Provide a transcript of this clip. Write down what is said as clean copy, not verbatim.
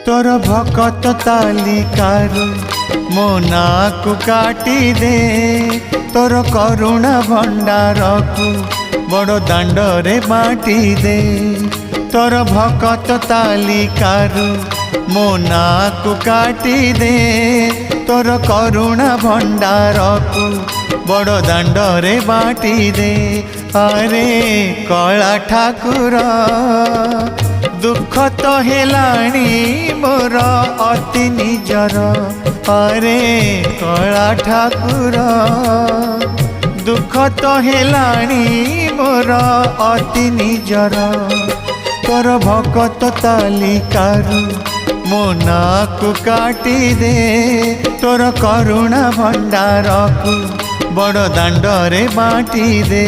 तोर भकत तालिकारु मो नाकु काटी दे तोर करुणा भंडारकु बड़ दांडरे बाटी दे तोर भकत तालिकारु मो नाकु काटी दे तोर करुणा भंडारकु बड़ दांडरे बाटी दे। अरे कला ठाकुर दुख तो हेलाणी मोर अति निजर। अरे कला ठाकुर दुख तो हेलाणी मोर अति निजर। तोर भकत तालिकारु मो नाकु काटी दे तोर करुणा भंडारकु बड़ दांडरे बाटी दे।